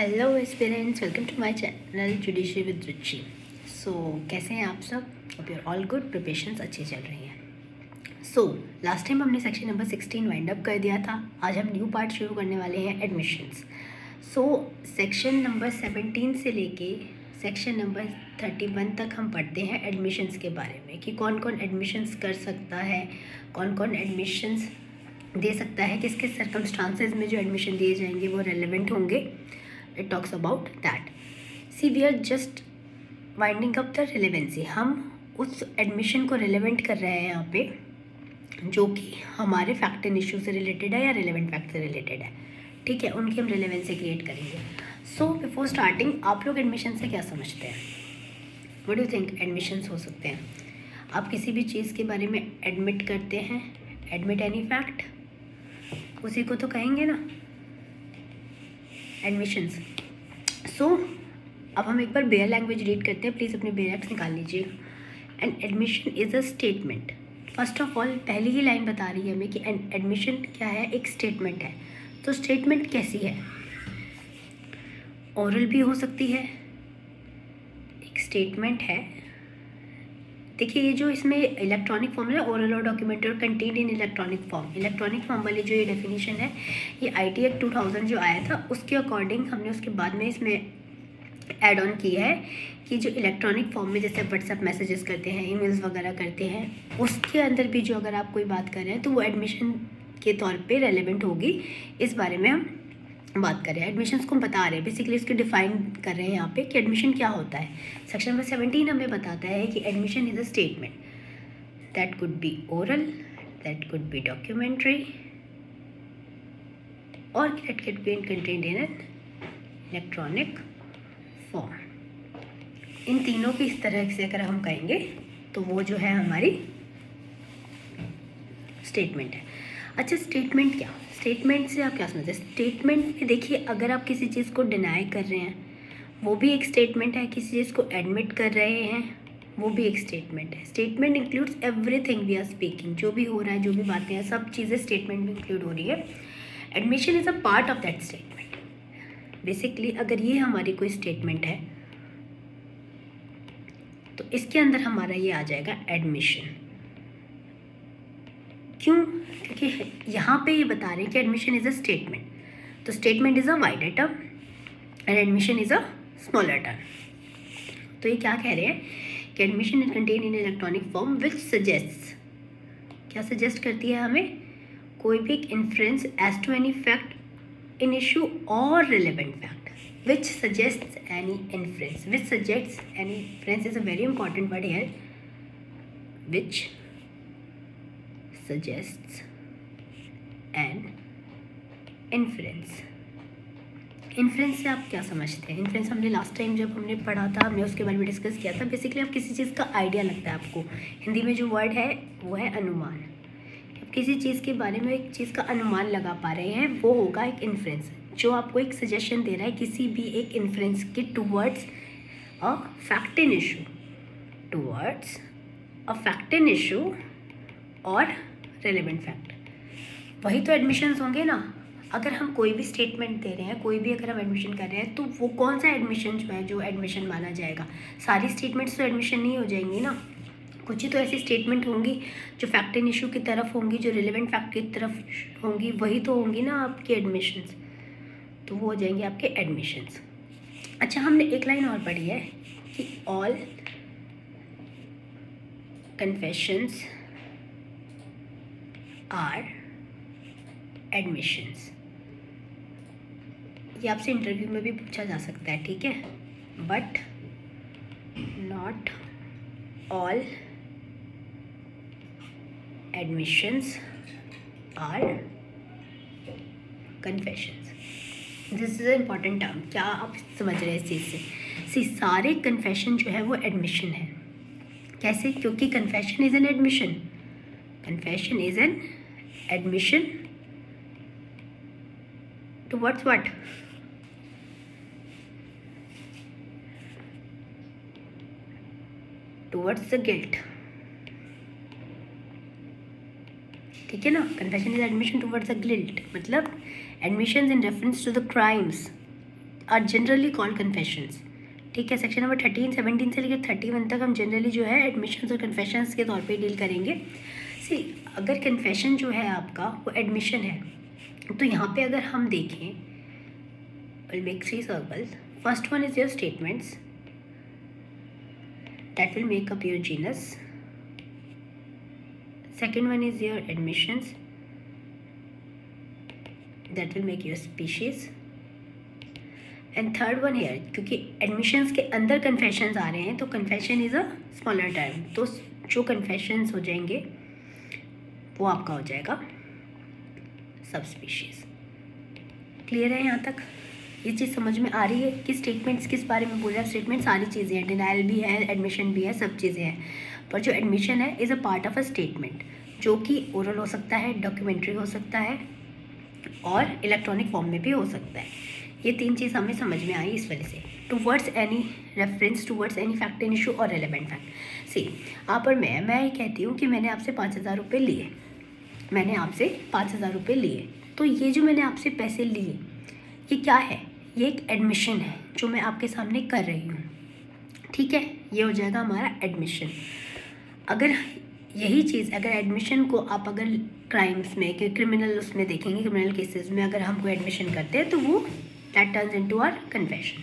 Hello aspirants, welcome to my channel judiciary with Ruchi. So कैसे हैं आप सब? Hope you are all good, preparations अच्छी चल रही हैं। सो लास्ट टाइम हमने सेक्शन नंबर 16 वाइंड अप कर दिया था। आज हम न्यू पार्ट शुरू करने वाले हैं, एडमिशन्स। सो सेक्शन नंबर 17 से लेके सेक्शन नंबर 31 तक हम पढ़ते हैं एडमिशन्स के बारे में कि कौन कौन एडमिशन्स कर सकता है, कौन कौन एडमिशन्स दे सकता है, किस किस सर्कमस्टांसेस में जो एडमिशन दिए जाएंगे वो रेलेवेंट होंगे। It talks about that. See, we are just winding up the relevancy. हम उस एडमिशन को रिलेवेंट कर रहे हैं यहाँ पे जो कि हमारे फैक्ट एंड इशू से रिलेटेड है या रिलेवेंट फैक्ट से रिलेटेड है। ठीक है, उनकी हम रिलेवेंसी क्रिएट करेंगे। सो बिफोर स्टार्टिंग, आप लोग एडमिशन से क्या समझते हैं? What do you think admissions हो सकते हैं? आप किसी भी चीज़ के बारे में एडमिट करते हैं, एडमिट एनी फैक्ट, उसी को तो कहेंगे ना एडमिशन्स। सो अब हम एक बार बेयर लैंग्वेज रीड करते हैं। प्लीज़ अपने बेयर एक्ट्स निकाल लीजिए। An admission is a statement. First of all पहली ही लाइन बता रही है हमें कि एन एडमिशन क्या है, एक स्टेटमेंट है। तो स्टेटमेंट कैसी है? ओरल भी हो सकती है, एक स्टेटमेंट है। देखिए ये जो इसमें इलेक्ट्रॉनिक फॉर्म है, ओरल और डॉक्यूमेंट और contained in electronic form. Electronic form वाली जो ये डेफिनेशन है, ये IT एक्ट 2000 जो आया था उसके अकॉर्डिंग हमने उसके बाद में इसमें ऐड ऑन की है कि जो इलेक्ट्रॉनिक फॉर्म में जैसे व्हाट्सएप मैसेजेस करते हैं, ईमेल्स वगैरह करते हैं, उसके अंदर भी जो अगर आप कोई बात कर रहे हैं तो वो एडमिशन के तौर पे रेलेवेंट होगी। इस बारे में हम बात कर रहे हैं। एडमिशन्स को हम बता रहे हैं, बेसिकली इसको डिफाइन कर रहे हैं यहाँ पे कि एडमिशन क्या होता है। सेक्शन नंबर 17 हमें बताता है कि admission is a statement that could be oral, that could be documentary और that could be contained in an electronic form. इन तीनों की इस तरह से अगर हम कहेंगे तो वो जो है हमारी स्टेटमेंट है। अच्छा, स्टेटमेंट क्या? स्टेटमेंट से आप क्या समझते हैं? स्टेटमेंट में देखिए, अगर आप किसी चीज़ को डिनाई कर रहे हैं वो भी एक स्टेटमेंट है, किसी चीज़ को एडमिट कर रहे हैं वो भी एक स्टेटमेंट है। Statement includes everything we are speaking. जो भी हो रहा है, जो भी बातें हैं, सब चीज़ें स्टेटमेंट में इंक्लूड हो रही है। Admission is a part of that statement. Basically अगर ये हमारी कोई स्टेटमेंट है तो इसके अंदर हमारा ये आ जाएगा एडमिशन। क्यों? क्योंकि यहाँ पे ये बता रहे हैं कि एडमिशन इज़ अ स्टेटमेंट। तो statement is a wider term and admission is a smaller term. तो ये क्या कह रहे हैं कि admission is contain in electronic form which suggest, क्या सजेस्ट करती है हमें? कोई भी एक inference as to any fact in issue और relevant fact which suggests any inference. Which suggests any inference is a very important word here. Which suggests an inference. Inference से आप क्या समझते हैं? इन्फ्रेंस हमने लास्ट टाइम जब हमने पढ़ा था, हमने उसके बारे में डिस्कस किया था। बेसिकली आप किसी चीज़ का आइडिया लगता है आपको। हिंदी में जो वर्ड है वो है अनुमान। आप किसी चीज़ के बारे में एक चीज़ का अनुमान लगा पा रहे हैं, वो होगा एक इन्फ्रेंस, जो आपको एक सजेशन दे रहा है किसी भी एक इन्फ्रेंस के towards a fact in issue, towards a fact in issue और रेलेवेंट फैक्ट। वही तो एडमिशन्स होंगे ना। अगर हम कोई भी स्टेटमेंट दे रहे हैं, कोई भी अगर हम एडमिशन कर रहे हैं, तो वो कौन सा एडमिशन जो है जो एडमिशन माना जाएगा? सारी स्टेटमेंट्स तो एडमिशन नहीं हो जाएंगी ना। कुछ ही तो ऐसी स्टेटमेंट होंगी जो फैक्ट इन इशू की तरफ होंगी, जो रिलेवेंट फैक्ट की तरफ होंगी, वही तो होंगी ना आपकी एडमिशन्स। तो वो हो जाएंगे आपके एडमिशन्स। अच्छा, हमने एक लाइन और पढ़ी है कि ऑल कन्फेशंस आर एडमिशन्स। ये आपसे इंटरव्यू में भी पूछा जा सकता है, ठीक है? But not all admissions are confessions. This is a important term. क्या आप समझ रहे हैं इस चीज़ से? सारे कन्फेशन जो है वो एडमिशन है। कैसे? क्योंकि confession is an admission. Confession is an admission towards what? Towards the guilt. ठीक है ना? Confession is admission towards the guilt, मतलब admission in reference to the crimes. Are generally called confessions. ठीक है, सेक्शन नंबर 13, 17 से लेकर 31 तक हम जनरली जो है एडमिशंस और कन्फेशंस के तौर पे डील करेंगे। सी, अगर कन्फेशन जो है आपका वो एडमिशन है, तो यहाँ पे अगर हम देखें, will make 3 circles. First one is your statements that will make up your genus. Second one is your admissions that will make your species. And third one here, क्योंकि एडमिशंस के अंदर कन्फेशंस आ रहे हैं तो confession is a smaller term, तो जो confessions हो जाएंगे वो आपका हो जाएगा सब स्पीशीज़। क्लियर है यहाँ तक? ये चीज़ समझ में आ रही है कि स्टेटमेंट्स किस बारे में बोल रहे हैं? स्टेटमेंट सारी चीज़ें हैं, डिनाइल भी है, एडमिशन भी है, सब चीज़ें हैं, पर जो एडमिशन है is a part of a statement, जो कि ओरल हो सकता है, डॉक्यूमेंट्री हो सकता है और इलेक्ट्रॉनिक फॉर्म में भी हो सकता है। ये 3 चीज़ हमें समझ में आई इस वजह से। Towards any reference towards any fact in issue और रेलेवेंट फैक्ट। सी, यहाँ पर मैं ये कहती हूँ कि मैंने आपसे 5,000 रुपये लिए, मैंने आपसे 5,000 रुपये लिए, तो ये जो मैंने आपसे पैसे लिए ये क्या है? ये एक एडमिशन है जो मैं आपके सामने कर रही हूँ। ठीक है, ये हो जाएगा हमारा एडमिशन। अगर यही चीज़, अगर एडमिशन को आप अगर क्राइम्स में, कि क्रिमिनल उसमें देखेंगे, क्रिमिनल केसेस में अगर हमको एडमिशन करते हैं तो वो that turns into our confession.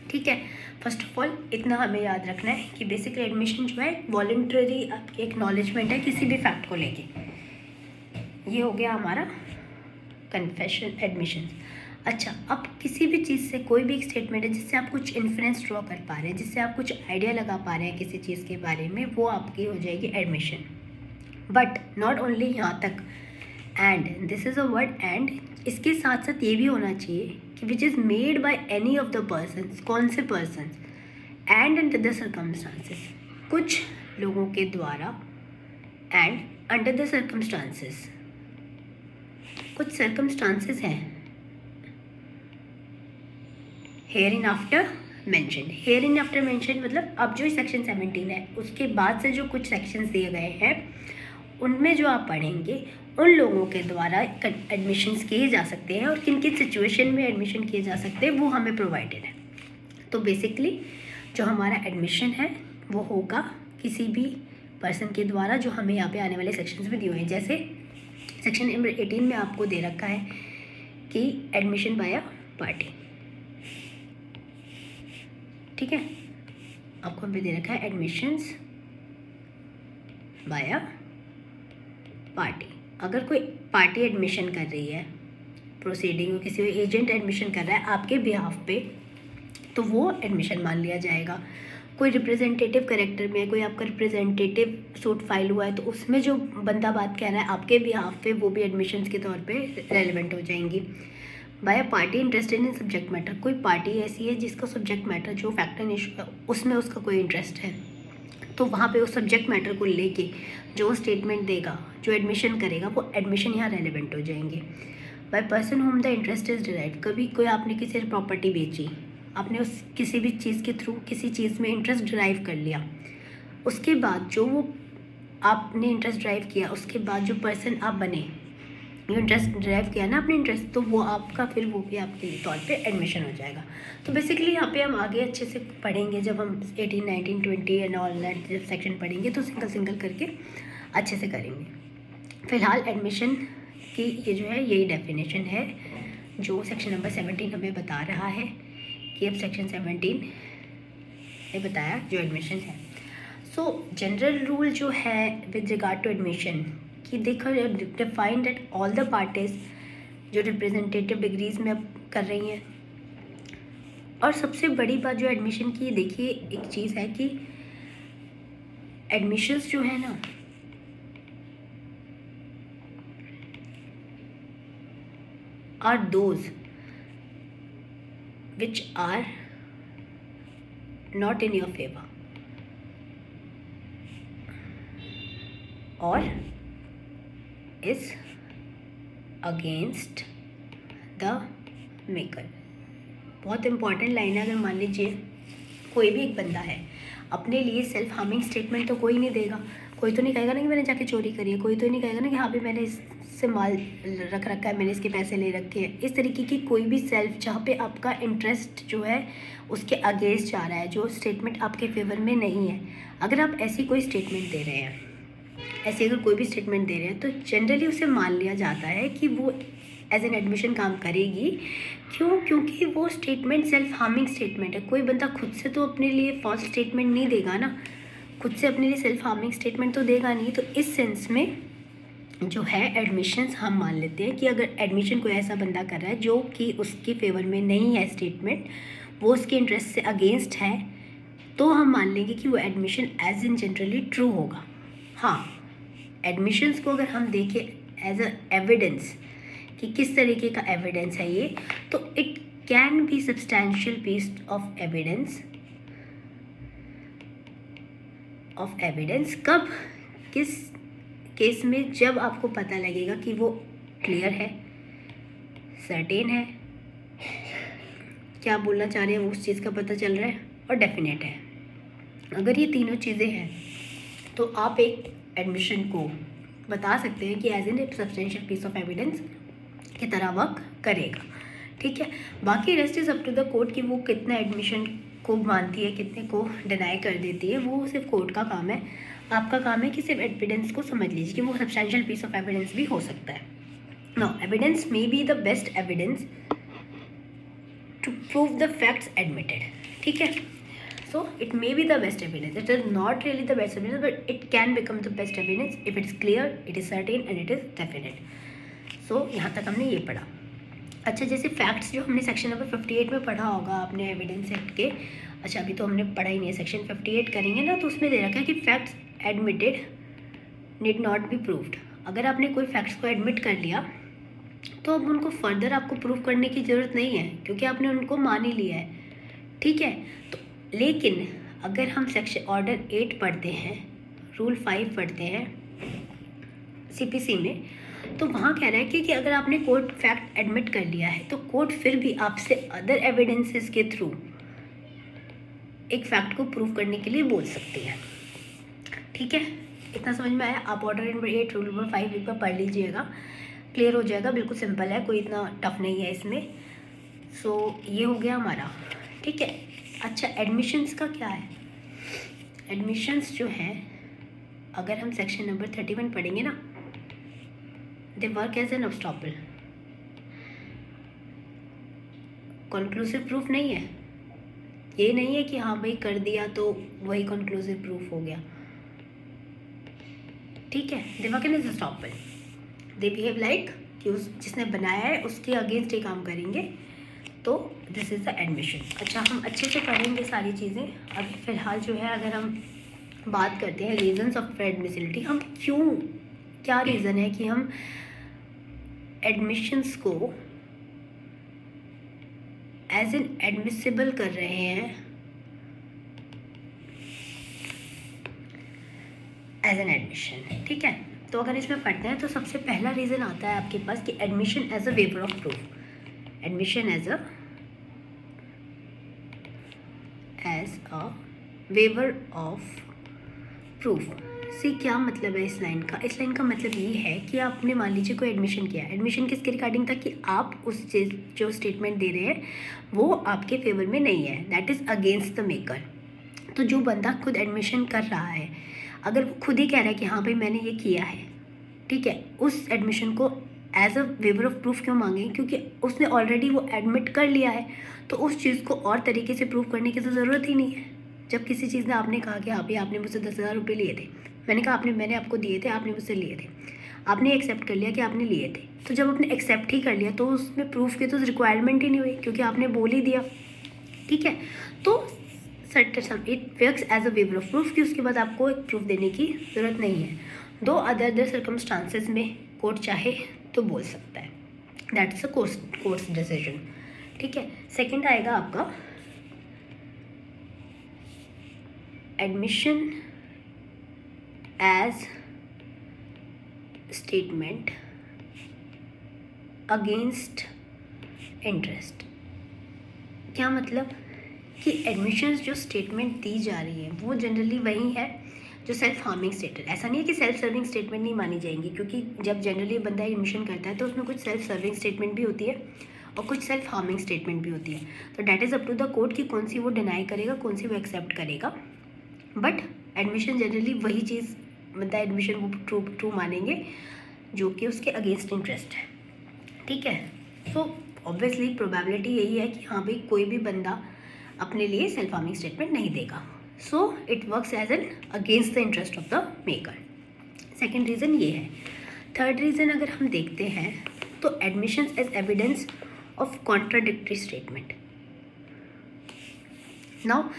ठीक है, फर्स्ट ऑफ ऑल इतना हमें याद रखना है कि बेसिकली एडमिशन जो है वॉलंटरी आपकी एक्नॉलेजमेंट है किसी भी फैक्ट को लेके। ये हो गया हमारा कन्फेशन, एडमिशन। अच्छा, अब किसी भी चीज़ से कोई भी एक स्टेटमेंट है जिससे आप कुछ इन्फ्लुएंस ड्रॉ कर पा रहे हैं, जिससे आप कुछ आइडिया लगा पा रहे हैं किसी चीज़ के बारे में, वो आपकी हो जाएगी एडमिशन। बट नॉट ओनली यहाँ तक, and this is a word and, इसके साथ साथ ये भी होना चाहिए कि which is made by any of the persons. कौन से person? And under the circumstances, कुछ लोगों के द्वारा, एंड अंडर द सर्कमस्टांसेस, कुछ सर्कमस्टांसेस हैं here in after mention. Here in after mention मतलब अब जो सेक्शन 17 है उसके बाद से जो कुछ सेक्शंस दिए गए हैं उनमें जो आप पढ़ेंगे उन लोगों के द्वारा एडमिशन्स किए जा सकते हैं और किन किन सिचुएशन में एडमिशन किए जा सकते हैं वो हमें प्रोवाइडेड है। तो बेसिकली जो हमारा एडमिशन है वो होगा किसी भी पर्सन के द्वारा, जो हमें यहाँ पे आने वाले सेक्शंस में दिए हुए हैं। जैसे सेक्शन नंबर 18 में आपको दे रखा है कि एडमिशन बाय अ पार्टी। ठीक है, आपको हमें दे रखा है एडमिशंस बाय अ पार्टी। अगर कोई पार्टी एडमिशन कर रही है, प्रोसीडिंग, किसी एजेंट एडमिशन कर रहा है आपके बिहाफ पे, तो वो एडमिशन मान लिया जाएगा। कोई रिप्रेजेंटेटिव कैरेक्टर में, कोई आपका रिप्रेजेंटेटिव सूट फाइल हुआ है तो उसमें जो बंदा बात कह रहा है आपके बिहाफ पे, वो भी एडमिशन्स के तौर पे रेलिवेंट हो जाएंगी। By a party interested in subject matter, कोई पार्टी ऐसी है जिसका सब्जेक्ट मैटर जो फैक्ट एंड इशू उसमें उसका कोई इंटरेस्ट है, तो वहाँ पे उस सब्जेक्ट मैटर को लेके जो स्टेटमेंट देगा, जो एडमिशन करेगा, वो एडमिशन यहाँ रेलिवेंट हो जाएंगे। By person home the interest is derive, कभी कोई आपने किसी प्रॉपर्टी बेची, आपने उस किसी भी चीज़ के थ्रू किसी चीज़ में इंटरेस्ट डिराइव कर लिया, उसके बाद जो वो आपने इंटरेस्ट ड्राइव किया, उसके बाद जो पर्सन आप बने, जो इंटरेस्ट ड्राइव किया ना अपने इंटरेस्ट, तो वो आपका फिर वो भी आपके तौर पे एडमिशन हो जाएगा। तो बेसिकली यहाँ पे हम आगे अच्छे से पढ़ेंगे, जब हम 18, 19, 20 एंड ऑल दैट जब सेक्शन पढ़ेंगे तो सिंगल सिंगल करके अच्छे से करेंगे। फ़िलहाल एडमिशन की ये जो है यही डेफिनेशन है जो सेक्शन नंबर 17 हमें बता रहा है कि अब सेक्शन 17 ने बताया जो एडमिशन है। सो जनरल रूल जो है विद रिगार्ड टू एडमिशन कि देखो define that all the parties जो रिप्रेजेंटेटिव डिग्रीज में अब कर रही हैं। और सबसे बड़ी बात जो एडमिशन की, देखिए एक चीज़ है कि एडमिशन्स जो है ना are those which are not in your favour और इज अगेंस्ट द मेकर। बहुत इंपॉर्टेंट लाइन है। अगर मान लीजिए कोई भी एक बंदा है, अपने लिए सेल्फ हार्मिंग स्टेटमेंट तो कोई नहीं देगा, कोई तो नहीं कहेगा ना कि मैंने जाके चोरी करी है, कोई तो नहीं कहेगा ना कि हाँ भी मैंने से माल रख रखा है, मैंने इसके पैसे ले रखे हैं, इस तरीके की कोई भी सेल्फ जहाँ पे आपका इंटरेस्ट जो है उसके अगेंस्ट जा रहा है, जो स्टेटमेंट आपके फेवर में नहीं है, अगर आप ऐसी कोई स्टेटमेंट दे रहे हैं, ऐसे अगर कोई भी स्टेटमेंट दे रहे हैं, तो जनरली उसे मान लिया जाता है कि वो एज एन एडमिशन काम करेगी। क्यों? क्योंकि वो स्टेटमेंट सेल्फ हार्मिंग स्टेटमेंट है। कोई बंदा खुद से तो अपने लिए फॉल्स स्टेटमेंट नहीं देगा ना, खुद से अपने लिए सेल्फ हार्मिंग स्टेटमेंट तो देगा नहीं। तो इस सेंस में जो है एडमिशन्स हम मान लेते हैं कि अगर एडमिशन कोई ऐसा बंदा कर रहा है जो कि उसके फेवर में नहीं है स्टेटमेंट, वो उसके इंटरेस्ट से अगेंस्ट है, तो हम मान लेंगे कि वो admission as in generally true होगा। हाँ, एडमिशन्स को अगर हम देखें एज अ एविडेंस कि किस तरीके का एविडेंस है ये, तो it can be substantial piece of evidence. कब? किस केस में? जब आपको पता लगेगा कि वो क्लियर है, सर्टेन है, क्या बोलना चाह रहे हैं वो उस चीज़ का पता चल रहा है, और डेफिनेट है। अगर ये तीनों चीज़ें हैं तो आप एक एडमिशन को बता सकते हैं कि as an substantial piece of evidence की तरह वर्क करेगा। ठीक है, बाकी rest is up to the court कि वो कितना एडमिशन को मानती है, कितने को डिनाई कर देती है, वो सिर्फ कोर्ट का काम है। आपका काम है कि सिर्फ एविडेंस को समझ लीजिए कि वो सब्सटेंशियल पीस ऑफ एविडेंस भी हो सकता है। Now evidence may be the best evidence to prove the facts admitted. ठीक है, so it may be the best evidence. It is not really the best evidence, but it can become the best evidence if it is clear, it is certain and it is definite. so यहाँ तक हमने ये पढ़ा। अच्छा, जैसे facts जो हमने section number 58 में पढ़ा होगा आपने एविडेंस एक्ट के, अच्छा अभी तो हमने पढ़ा ही नहीं है, सेक्शन 58 करेंगे ना, तो उसमें दे रखा है कि facts admitted need not be proved. अगर आपने कोई फैक्ट्स को एडमिट कर लिया तो अब उनको फर्दर आपको प्रूव करने की ज़रूरत नहीं है, क्योंकि आपने उनको मान ही लिया है। ठीक है, तो लेकिन अगर हम सेक्शन ऑर्डर 8 पढ़ते हैं, रूल 5 पढ़ते हैं सीपीसी में, तो वहाँ कह रहा है कि अगर आपने कोर्ट फैक्ट एडमिट कर लिया है तो कोर्ट फिर भी आपसे अदर एविडेंसेस के थ्रू एक फैक्ट को प्रूव करने के लिए बोल सकती है। ठीक है, इतना समझ में आया? आप ऑर्डर नंबर 8 रूल नंबर 5 एक बार पढ़ लीजिएगा, क्लियर हो जाएगा, बिल्कुल सिंपल है, कोई इतना टफ नहीं है इसमें। सो ये हो गया हमारा। ठीक है, अच्छा एडमिशन्स का क्या है? एडमिशन्स जो हैं, अगर हम सेक्शन नंबर 31 पढ़ेंगे ना, they work as an estoppel. Conclusive proof नहीं है, ये नहीं है कि हाँ भाई कर दिया तो वही कंक्लूसिव प्रूफ हो गया। ठीक है, they work as estoppel, they behave like कि उस जिसने बनाया है उसके अगेंस्ट ही काम करेंगे, तो दिस इज़ द एडमिशन। अच्छा, हम अच्छे से पढ़ेंगे सारी चीज़ें। अभी फ़िलहाल जो है अगर हम बात करते हैं रीजंस ऑफ एडमिसिबिलिटी, हम क्यों, क्या रीज़न है कि हम एडमिशन्स को एज एन एडमिसिबल कर रहे हैं, एज एन एडमिशन। ठीक है, तो अगर इसमें पढ़ते हैं तो सबसे पहला रीज़न आता है आपके पास कि admission as a waiver of proof. Admission as a waiver of proof से क्या मतलब है इस लाइन का? इस लाइन का मतलब ये है कि आपने मान लीजिए कोई एडमिशन किया, एडमिशन किसके रिगार्डिंग था कि आप उस चीज़ जो स्टेटमेंट दे रहे हैं वो आपके फेवर में नहीं है, that is against the maker. तो जो बंदा खुद एडमिशन कर रहा है, अगर वो खुद ही कह रहा है कि हाँ भाई मैंने ये किया है, ठीक है, उस एडमिशन को as a waiver of proof क्यों मांगे? क्योंकि उसने ऑलरेडी वो एडमिट कर लिया है, तो उस चीज़ को और तरीके से प्रूव करने की तो ज़रूरत ही नहीं है। जब किसी चीज़ ने आपने कहा कि हाँ भाई आपने मुझसे 10,000 रुपये लिए थे, मैंने कहा मैंने आपको दिए थे, आपने मुझसे लिए थे, आपने एक्सेप्ट कर लिया कि आपने लिए थे, तो जब आपने एक्सेप्ट ही कर लिया तो उसमें प्रूफ की तो रिक्वायरमेंट ही नहीं हुई, क्योंकि आपने बोल ही दिया। ठीक है, तो it works as a waiver of proof कि उसके बाद आपको एक प्रूफ देने की ज़रूरत नहीं है। दो अदर सर्कमस्टांसेस में कोर्ट चाहे तो बोल सकता है, दैट्स अ कोर्ट्स डिसीजन। ठीक है, सेकंड आएगा आपका admission as statement against interest. क्या मतलब कि एडमिशन्स जो स्टेटमेंट दी जा रही है वो जनरली वही है जो सेल्फ हार्मिंग स्टेटमेंट, ऐसा नहीं है कि सेल्फ सर्विंग स्टेटमेंट नहीं मानी जाएंगी, क्योंकि जब जनरली बंदा एडमिशन करता है तो उसमें कुछ सेल्फ सर्विंग स्टेटमेंट भी होती है और कुछ सेल्फ हार्मिंग स्टेटमेंट भी होती है। तो that is up to the court कि कौन सी वो डिनाई करेगा, कौन सी वो एक्सेप्ट करेगा। बट एडमिशन जनरली वही चीज़, मतलब एडमिशन वो ट्रू मानेंगे जो कि उसके अगेंस्ट इंटरेस्ट है। ठीक है, सो ऑब्वियसली प्रोबेबिलिटी यही है कि हाँ भाई कोई भी बंदा अपने लिए सेल्फ हार्मिंग स्टेटमेंट नहीं देगा। So it works as an against the interest of the maker. Second reason ये है। थर्ड रीज़न अगर हम देखते हैं तो admission as evidence of contradictory statement. Now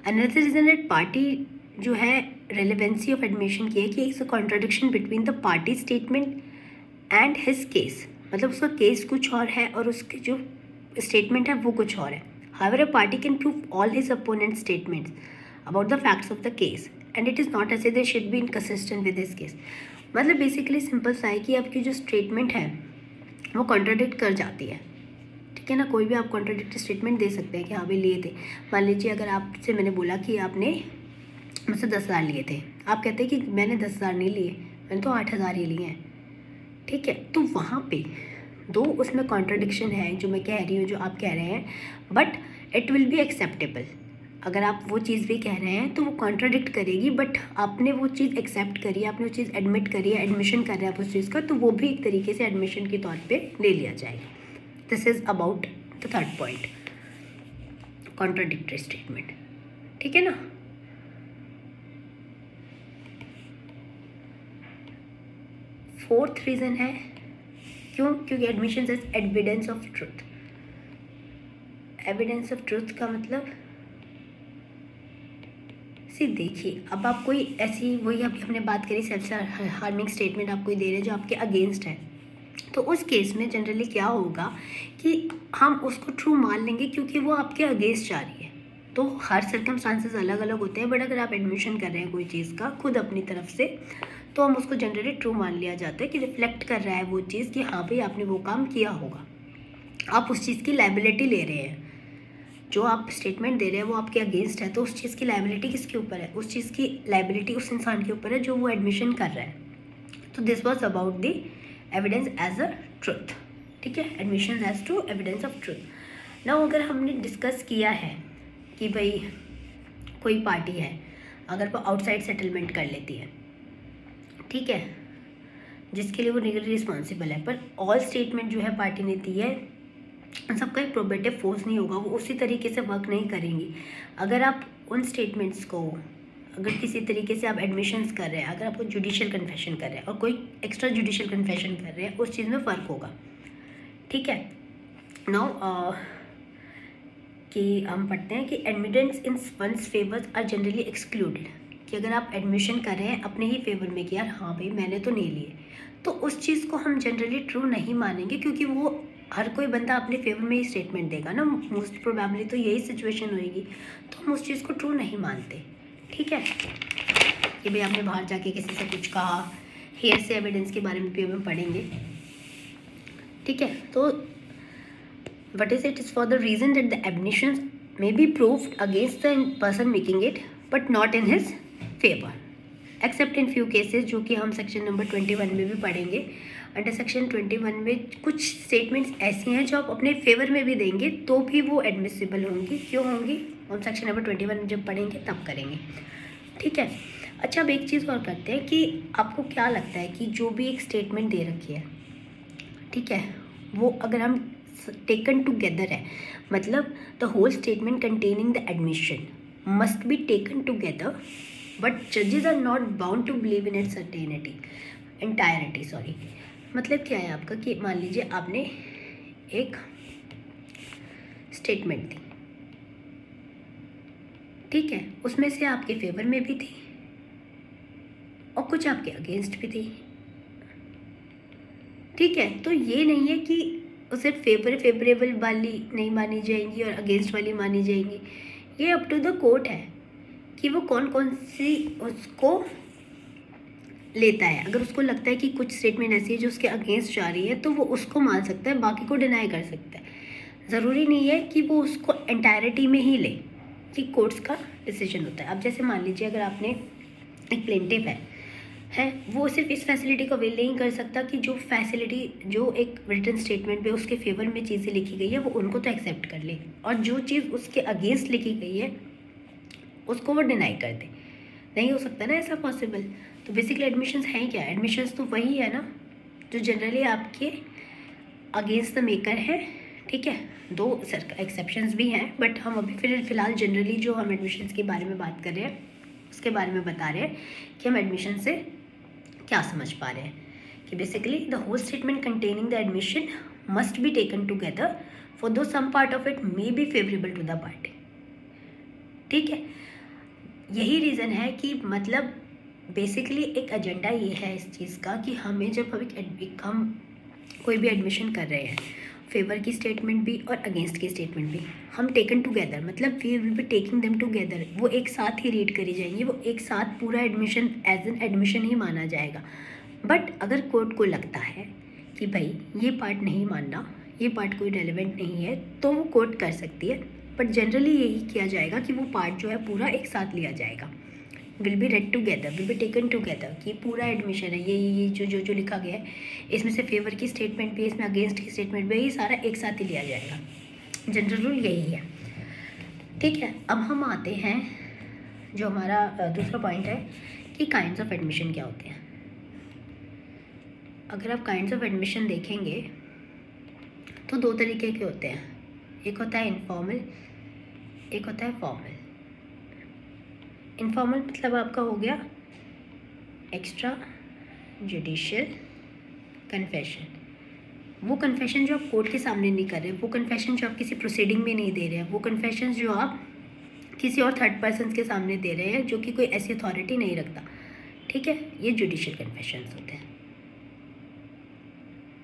another reason that party जो है रेलेवेंसी ऑफ एडमिशन की है कि it's a contradiction between the party statement and his case, मतलब उसका केस कुछ और है और उसके जो स्टेटमेंट है वो कुछ और है। However a party can prove all his opponent statements about the facts of the case and it is not as they should be inconsistent with his case. मतलब बेसिकली सिंपल सा है कि आपकी जो स्टेटमेंट है वो कॉन्ट्राडिक्ट कर जाती है। ठीक है ना, कोई भी आप कॉन्ट्राडिक्ट स्टेटमेंट दे सकते हैं कि हाँ भाई लिए थे। मान लीजिए अगर आपसे मैंने बोला कि आपने मुझसे 10,000 लिए थे, आप कहते हैं कि मैंने 10,000 नहीं लिए, मैंने तो 8,000 ही लिए हैं। ठीक है, तो वहाँ पे दो उसमें कॉन्ट्रडिक्शन है जो मैं कह रही हूँ, जो आप कह रहे हैं, but it will be acceptable. अगर आप वो चीज़ भी कह रहे हैं तो वो कॉन्ट्रडिक्ट करेगी, बट आपने वो चीज़ एक्सेप्ट करी है, आपने वो चीज़ एडमिट करी है, एडमिशन कर रहे हैं आप उस चीज़ का, तो वो भी एक तरीके से एडमिशन के तौर पे ले लिया जाएगा। This is about the third point, contradictory statement. ठीक है ना। फोर्थ रीज़न है क्योंकि admission is evidence of truth. Evidence of truth का मतलब देखिए, अब आप कोई ऐसी, वही अभी हमने बात करी सेल्फ हार्मिंग स्टेटमेंट आप कोई दे रहे हैं जो आपके अगेंस्ट है, तो उस केस में जनरली क्या होगा कि हम उसको ट्रू मान लेंगे क्योंकि वो आपके अगेंस्ट जा रही है। तो हर सर्कमस्टांसेस अलग अलग होते हैं, बट अगर आप एडमिशन कर रहे हैं कोई चीज़ का खुद अपनी तरफ से, तो हम उसको जनरली ट्रू मान लिया जाता है कि रिफ्लेक्ट कर रहा है वो चीज़ कि हाँ भाई आपने वो काम किया होगा। आप उस चीज़ की लायबिलिटी ले रहे हैं, जो आप स्टेटमेंट दे रहे हैं वो आपके अगेंस्ट है, तो उस चीज़ की लायबिलिटी किसके ऊपर है? उस चीज़ की लायबिलिटी उस इंसान के ऊपर है जो वो एडमिशन कर रहा है। तो this was about the evidence as a truth. ठीक है, admission as to evidence of truth. Now अगर हमने डिस्कस किया है कि भाई कोई पार्टी है, अगर वो आउटसाइड सेटलमेंट कर लेती है, ठीक है, जिसके लिए वो लीगली रिस्पॉन्सिबल है, पर ऑल स्टेटमेंट जो है पार्टी ने दी है सबका एक प्रोबेटिव फोर्स नहीं होगा, वो उसी तरीके से वर्क नहीं करेंगी। अगर आप उन स्टेटमेंट्स को, अगर किसी तरीके से आप एडमिशन्स कर रहे हैं, अगर आप जुडिशियल कन्फेशन कर रहे हैं और कोई एक्स्ट्रा जुडिशियल कन्फेशन कर रहे हैं, उस चीज़ में फ़र्क होगा। ठीक है, नाउ कि हम पढ़ते हैं कि admittance in one's favours are generally excluded, कि अगर आप एडमिशन कर रहे हैं अपने ही फेवर में कि यार हाँ भाई मैंने तो नहीं लिए, तो उस चीज़ को हम जनरली ट्रू नहीं मानेंगे, क्योंकि वो हर कोई बंदा अपने फेवर में ही स्टेटमेंट देगा ना, मोस्ट प्रोबेबली तो यही सिचुएशन होएगी, तो हम उस चीज़ को ट्रू नहीं मानते। ठीक है, कि भाई आपने बाहर जाके किसी से कुछ कहा, हेयर से एविडेंस के बारे में भी हम पढ़ेंगे। ठीक है, तो what is it is for the reason that the admissions may be proved against the person making it but not in his favor except in few cases, जो कि हम सेक्शन नंबर 21 में भी पढ़ेंगे। अंडर सेक्शन 21 में कुछ statements ऐसी हैं जो आप अपने फेवर में भी देंगे तो भी वो एडमिसिबल होंगी। क्यों होंगी, हम सेक्शन नंबर 21 जब पढ़ेंगे तब करेंगे। ठीक है, अच्छा अब एक चीज़ और करते हैं कि आपको क्या लगता है कि जो भी एक स्टेटमेंट दे रखी है, ठीक है, वो अगर हम टेकन टुगेदर है, मतलब the whole statement containing the admission must be taken together, but जजेस are not bound to believe in its entirety. Sorry, मतलब क्या है आपका कि मान लीजिए आपने एक स्टेटमेंट दी, ठीक है, उसमें से आपके फेवर में भी थी और कुछ आपके अगेंस्ट भी थी। ठीक है, तो ये नहीं है कि उसे फेवरेबल वाली नहीं मानी जाएंगी और अगेंस्ट वाली मानी जाएंगी। ये अप टू द कोर्ट है कि वो कौन कौन सी उसको लेता है। अगर उसको लगता है कि कुछ स्टेटमेंट ऐसी है जो उसके अगेंस्ट जा रही है तो वो उसको मान सकता है, बाकी को डिनाई कर सकता है। ज़रूरी नहीं है कि वो उसको एंटायरिटी में ही ले, कि कोर्ट्स का डिसीजन होता है। अब जैसे मान लीजिए अगर आपने एक प्लेंटिव है वो सिर्फ इस फैसिलिटी को अवेल नहीं कर सकता कि जो फैसिलिटी जो एक रिटन स्टेटमेंट पे उसके फेवर में चीज़ें लिखी गई है वो उनको तो एक्सेप्ट कर ले, और जो चीज़ उसके अगेंस्ट लिखी गई है उसको वो डिनाई कर दे। नहीं हो सकता ना ऐसा पॉसिबल। तो बेसिकली एडमिशन्स हैं क्या? एडमिशन्स तो वही है ना जो जनरली आपके अगेंस्ट द मेकर है, ठीक है। दो एक्सेप्शंस भी हैं, बट हम अभी फ़िलहाल जनरली जो हम एडमिशन्स के बारे में बात कर रहे हैं उसके बारे में बता रहे हैं कि हम एडमिशन से क्या समझ पा रहे हैं। कि basically the whole statement containing the admission must be taken together for though some part of it may be favourable to the party, ठीक है। यही रीज़न है कि मतलब बेसिकली एक एजेंडा ये है इस चीज़ का कि हमें जब हम कोई भी एडमिशन कर रहे हैं, फेवर की स्टेटमेंट भी और अगेंस्ट की स्टेटमेंट भी हम टेकन टुगेदर, मतलब we will be taking them together, वो एक साथ ही रीड करी जाएंगी, वो एक साथ पूरा एडमिशन एज एन एडमिशन ही माना जाएगा। बट अगर कोर्ट को लगता है कि भाई ये पार्ट नहीं मानना, ये पार्ट कोई रेलिवेंट नहीं है, तो वो कोर्ट कर सकती है। बट जनरली यही किया जाएगा कि वो पार्ट जो है पूरा एक साथ लिया जाएगा, will be red together, will be taken together, कि पूरा एडमिशन है ये जो लिखा गया है, इसमें से फेवर की स्टेटमेंट भी, इसमें अगेंस्ट की स्टेटमेंट भी, ये सारा एक साथ ही लिया जाएगा। जनरल रूल यही है, ठीक है। अब हम आते हैं जो हमारा दूसरा पॉइंट है कि काइंड्स ऑफ एडमिशन क्या होते हैं। अगर आप काइंड्स ऑफ एडमिशन देखेंगे तो दो तरीके के होते हैं, एक होता है इनफॉर्मल, एक होता है फॉर्मल। इनफॉर्मल मतलब आपका हो गया एक्स्ट्रा जुडिशियल कन्फेशन, वो कन्फेशन जो आप कोर्ट के सामने नहीं कर रहे, वो कन्फेशन जो आप किसी प्रोसीडिंग में नहीं दे रहे हैं, वो कन्फेशन जो आप किसी और थर्ड पर्सन के सामने दे रहे हैं जो कि कोई ऐसी अथॉरिटी नहीं रखता, ठीक है। ये जुडिशियल कन्फेशंस होते हैं।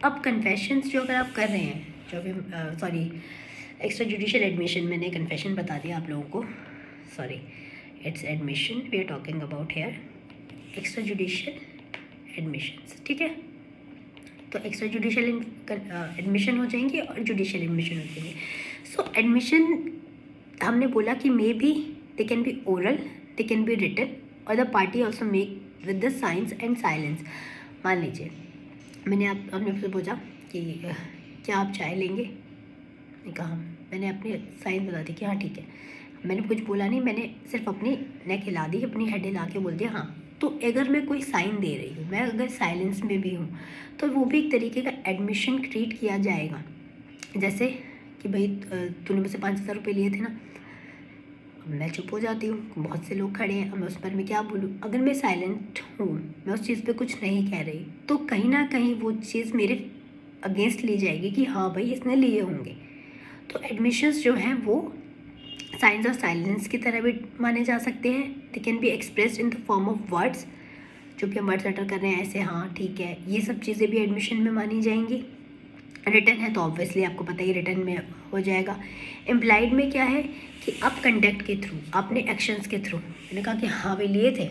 अब कन्फेशंस जो अगर आप कर रहे हैं, जो भी सॉरी एक्स्ट्रा जुडिशियल एडमिशन, मैंने कन्फेशन बता दिया आप लोगों को, sorry it's admission we are talking about here, extra judicial admissions, ठीक है। तो एक्स्ट्रा जुडिशियल एडमिशन हो जाएंगे और जुडिशियल एडमिशन हो जाएंगे। सो एडमिशन हमने बोला कि may be they can be oral, they can be written, और the party also make with the science and silence. मान लीजिए आपने मुझसे पूछा कि क्या आप चाय लेंगे, मैंने कहा मैंने अपनी साइंस बता दी कि हाँ ठीक है, मैंने कुछ बोला नहीं, मैंने सिर्फ अपनी नेक हिला दी, अपनी हेड हिला के बोल दिया हाँ। तो अगर मैं कोई साइन दे रही हूँ, मैं अगर साइलेंस में भी हूँ, तो वो भी एक तरीके का एडमिशन ट्रीट किया जाएगा। जैसे कि भाई तूने मुझसे 5,000 रुपये लिए थे ना, मैं चुप हो जाती हूँ, बहुत से लोग खड़े हैं, मैं उस पर मैं क्या बोलूँ। अगर मैं साइलेंट हूँ, मैं उस चीज़ पे कुछ नहीं कह रही, तो कहीं ना कहीं वो चीज़ मेरे अगेंस्ट ली जाएगी कि हाँ भाई इसने लिए होंगे। तो एडमिशंस जो हैं वो साइंस और साइलेंस की तरह भी माने जा सकते हैं। दे can be expressed in the form of words, जो भी हम वर्ड्स लेटर कर रहे हैं ऐसे हाँ ठीक है, ये सब चीज़ें भी एडमिशन में मानी जाएंगी। रिटर्न है तो ऑब्वियसली आपको पता ही रिटर्न में हो जाएगा। इम्प्लाइड में क्या है कि आप कंडक्ट के थ्रू, अपने एक्शंस के थ्रू, मैंने कहा कि हाँ वे लिए थे,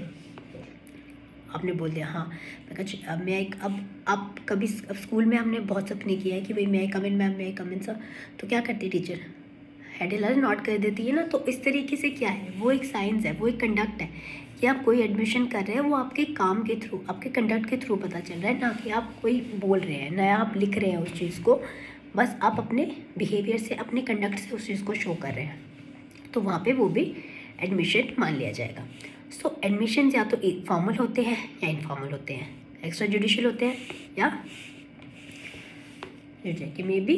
आपने बोल दिया हाँ, मैं कहा मैं एक अब कभी अब स्कूल में हमने बहुत सपने किया है कि भाई मैं कम इन मैम, मैं कम इन सर, तो क्या करती टीचर हेड हिला नोट कर देती है ना। तो इस तरीके से क्या है, वो एक साइंस है, वो एक कंडक्ट है कि आप कोई एडमिशन कर रहे हैं, वो आपके काम के थ्रू, आपके कंडक्ट के थ्रू पता चल रहा है, ना कि आप कोई बोल रहे हैं, ना आप लिख रहे हैं उस चीज़ को, बस आप अपने बिहेवियर से, अपने कंडक्ट से उस चीज़ को शो कर रहे हैं, तो वहाँ पे वो भी एडमिशन मान लिया जाएगा। सो एडमिशन या तो फॉर्मल होते हैं या इनफॉर्मल होते हैं, एक्स्ट्रा जुडिशियल होते हैं या कि मे बी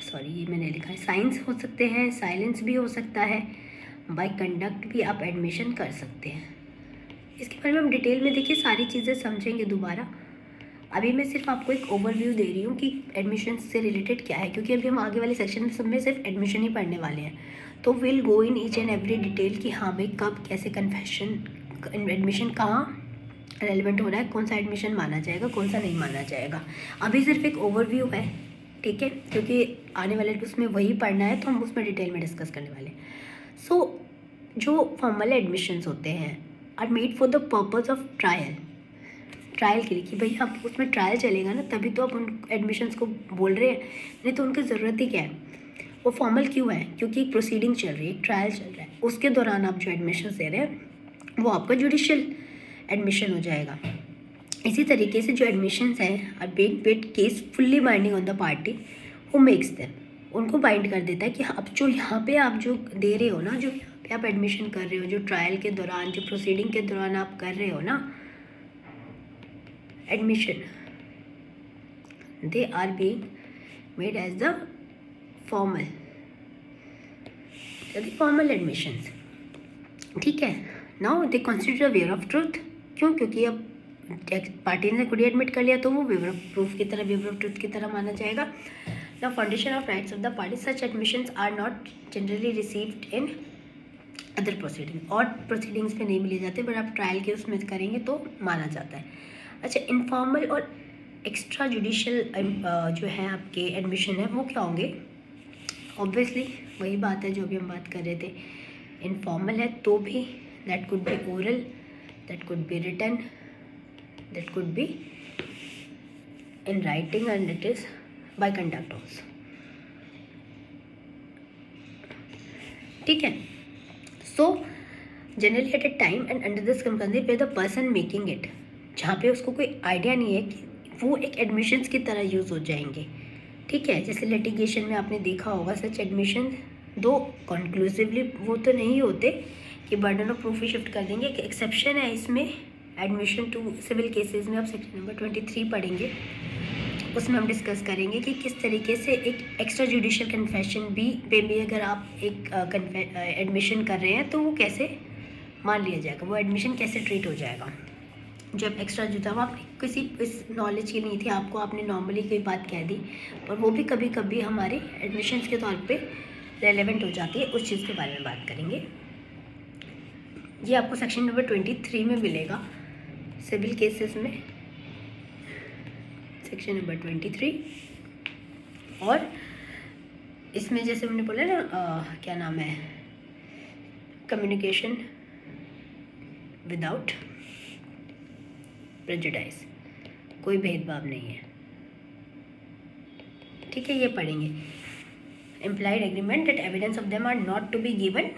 सॉरी ये मैंने लिखा है साइंस हो सकते हैं, साइलेंस भी हो सकता है, बाय कंडक्ट भी आप एडमिशन कर सकते हैं। इसके बारे में हम डिटेल में देखिए सारी चीज़ें समझेंगे दोबारा। अभी मैं सिर्फ आपको एक ओवरव्यू दे रही हूँ कि एडमिशन से रिलेटेड क्या है, क्योंकि अभी हम आगे वाले सेक्शन में सब में सिर्फ एडमिशन ही पढ़ने वाले हैं। तो will go in each and every detail कि हाँ भाई कब कैसे कन्फेशन एडमिशन कहाँ रेलिवेंट हो रहा है, कौन सा एडमिशन माना जाएगा, कौन सा नहीं माना जाएगा। अभी सिर्फ एक ओवरव्यू है, ठीक है, क्योंकि आने वाले उसमें वही पढ़ना है तो हम उसमें डिटेल में डिस्कस करने वाले हैं। सो जो फॉर्मल एडमिशन्स होते हैं are made for the purpose of trial के लिए, कि भाई आप उसमें ट्रायल चलेगा ना तभी तो आप उन एडमिशन्स को बोल रहे हैं, नहीं तो उनकी ज़रूरत ही क्या है। वो फॉर्मल क्यों है, क्योंकि एक प्रोसीडिंग चल रही है, एक ट्रायल चल रहा है, उसके दौरान आप जो एडमिशन दे रहे हैं वो आपका जुडिशियल एडमिशन हो जाएगा। इसी तरीके से जो एडमिशन्स हैं are being paid case fully binding on the party who makes them, उनको बाइंड कर देता है कि अब जो यहाँ पे आप जो दे रहे हो ना, जो यहाँ पे आप एडमिशन कर रहे हो, जो ट्रायल के दौरान, जो प्रोसीडिंग के दौरान आप कर रहे हो ना admission, they are being made as the formal admissions. ठीक है, now they constitute a waiver of truth. क्यों? क्योंकि अब पार्टी ने खुद ही एडमिट कर लिया तो वो वेवर ऑफ प्रूफ की तरह, वेवर ऑफ ट्रूथ की तरह माना जाएगा। The foundation of rights of the party such admissions are not generally received in other proceeding, और प्रोसीडिंग्स में नहीं मिले जाते, बट आप ट्रायल के उसमें करेंगे तो माना जाता है। अच्छा, इनफॉर्मल और एक्स्ट्रा जुडिशियल जो है आपके एडमिशन है वो क्या होंगे? ऑब्वियसली वही बात है जो अभी हम बात कर रहे थे। इनफॉर्मल है तो भी that could be oral, that could be written, that could be in writing, and it is by conduct also. ठीक है, so generally at a time and under the circumstances where the person making it, जहाँ पे उसको कोई idea नहीं है कि वो एक एडमिशन्स की तरह यूज़ हो जाएंगे। ठीक है, जैसे लिटिगेशन में आपने देखा होगा सच एडमिशन दो कंक्लूसिवली वो तो नहीं होते कि burden of proof he shift कर देंगे। एक एक्सेप्शन है इसमें, एडमिशन टू सिविल केसेस में आप सेक्शन नंबर 23 पढ़ेंगे, उसमें हम डिस्कस करेंगे कि किस तरीके से एक एक्स्ट्रा जुडिशियल कन्फेशन पे भी अगर आप एक एडमिशन कर रहे हैं तो वो कैसे मान लिया जाएगा, वो एडमिशन कैसे ट्रीट हो जाएगा। जब एक्स्ट्रा जुदा आपने किसी इस नॉलेज की नहीं थी आपको, आपने नॉर्मली कोई बात कह दी, पर वो भी कभी कभी हमारे एडमिशन्स के तौर पे रेलेवेंट हो जाती है, उस चीज़ के बारे में बात करेंगे। ये आपको सेक्शन नंबर 23 में मिलेगा सिविल केसेस में, सेक्शन नंबर 23। और इसमें जैसे हमने बोला ना क्या नाम है, कम्युनिकेशन विदाउट प्रेजुडाइज, कोई भेदभाव नहीं है। ठीक है, ये पढ़ेंगे। Implied agreement that evidence of them are not to be given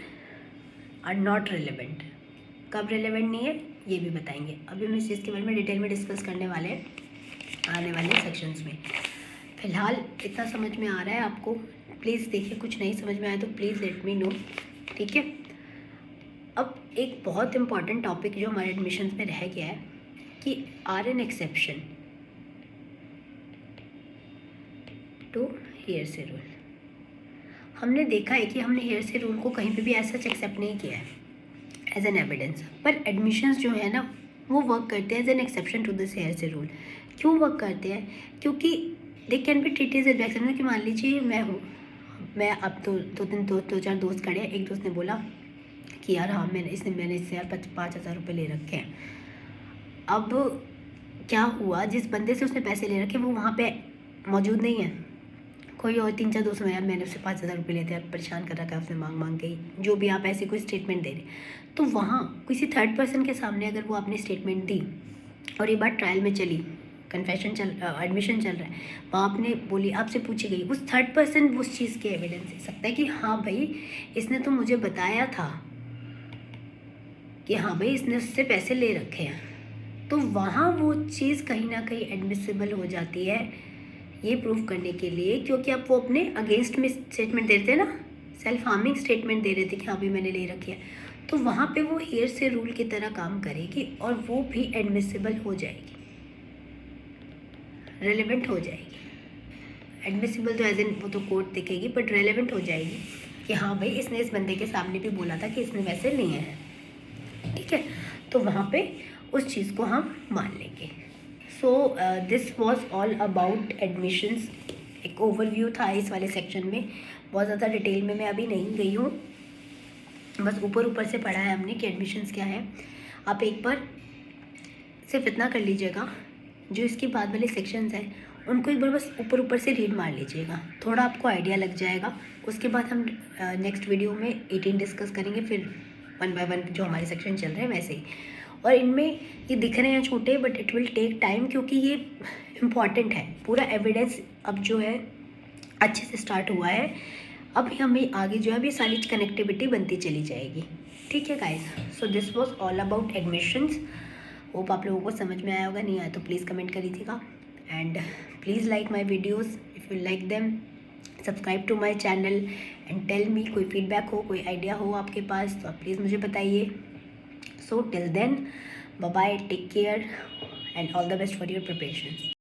are not relevant, कब रिलेवेंट नहीं है ये भी बताएंगे। अभी हम इस चीज़ के बारे में डिटेल में डिस्कस करने वाले हैं आने वाले सेक्शंस में। फ़िलहाल इतना समझ में आ रहा है आपको? प्लीज़ देखिए, कुछ नहीं समझ में आया तो प्लीज़ लेट मी नो। ठीक है, अब एक बहुत इंपॉर्टेंट टॉपिक जो हमारे एडमिशन्स में रह गया है कि are an exception to hearsay rule. हमने देखा है कि हमने हेयरसे रूल को कहीं पे भी ऐसा एक्सेप्ट नहीं किया है एज एन एविडेंस, पर एडमिशन्स जो है ना वो वर्क करते हैं as an exception to this hearsay rule. क्यों वर्क करते हैं? क्योंकि they can be treated as exception. कि मान लीजिए मैं अब दो चार दोस्त खड़े हैं, एक दोस्त ने बोला कि यार हाँ मैंने इससे यार 5,000 रुपये ले रखे हैं। अब क्या हुआ, जिस बंदे से उसने पैसे ले रखे वो वहाँ पे मौजूद नहीं है, कोई और 3-4 दोस्त में, यार मैंने उससे 5,000 रुपये लेते हैं, परेशान कर रखा है उसने मांग के ही, जो भी आप ऐसे कोई स्टेटमेंट दे रहे, तो वहाँ किसी थर्ड पर्सन के सामने अगर वो आपने स्टेटमेंट दी और ये बात ट्रायल में चली, एडमिशन चल रहा है, वहाँ आपने बोली, आपसे पूछी गई, उस थर्ड पर्सन उस चीज़ के एविडेंस दे सकता है कि हाँ भाई इसने तो मुझे बताया था कि हाँ भाई इसने उससे पैसे ले रखे हैं, तो वहाँ वो चीज़ कहीं ना कहीं एडमिसिबल हो जाती है ये प्रूव करने के लिए, क्योंकि आप वो अपने अगेंस्ट में स्टेटमेंट दे रहे थे ना, सेल्फ हार्मिंग स्टेटमेंट दे रहे थे कि हाँ भाई मैंने ले रखी है, तो वहाँ पे वो हेयरसे रूल की तरह काम करेगी और वो भी एडमिसिबल हो जाएगी, रेलेवेंट हो जाएगी। एडमिसिबल तो एज इन वो तो कोर्ट देखेगी, बट रेलेवेंट हो जाएगी कि हाँ भाई इसने इस बंदे के सामने भी बोला था कि इसने वैसे लिए हैं। ठीक है, तो वहाँ पे उस चीज़ को हम मान लेंगे। So this was all about admissions. एक ओवरव्यू था इस वाले सेक्शन में, बहुत ज़्यादा डिटेल में मैं अभी नहीं गई हूँ, बस ऊपर से पढ़ा है हमने कि एडमिशन्स क्या है। आप एक बार सिर्फ इतना कर लीजिएगा, जो इसके बाद वाले सेक्शंस हैं उनको एक बार बस ऊपर से रीड मार लीजिएगा, थोड़ा आपको आइडिया लग जाएगा। उसके बाद हम नेक्स्ट वीडियो में 18 डिस्कस करेंगे, फिर 1 बाय 1 जो हमारे सेक्शन चल रहे हैं वैसे ही। और इनमें ये दिख रहे हैं छोटे, but it will take time, क्योंकि ये इम्पॉर्टेंट है। पूरा एविडेंस अब जो है अच्छे से स्टार्ट हुआ है, अब हमें आगे जो है अभी सारी कनेक्टिविटी बनती चली जाएगी। ठीक है guys, so this was all about admissions. Hope आप लोगों को समझ में आया होगा, नहीं आया तो प्लीज़ कमेंट कर दीजिएगा। And please like my videos if you like them, subscribe to my channel and tell me, कोई फीडबैक हो, कोई आइडिया हो आपके पास तो आप प्लीज़ मुझे बताइए। So till then, bye bye, take care and all the best for your preparations.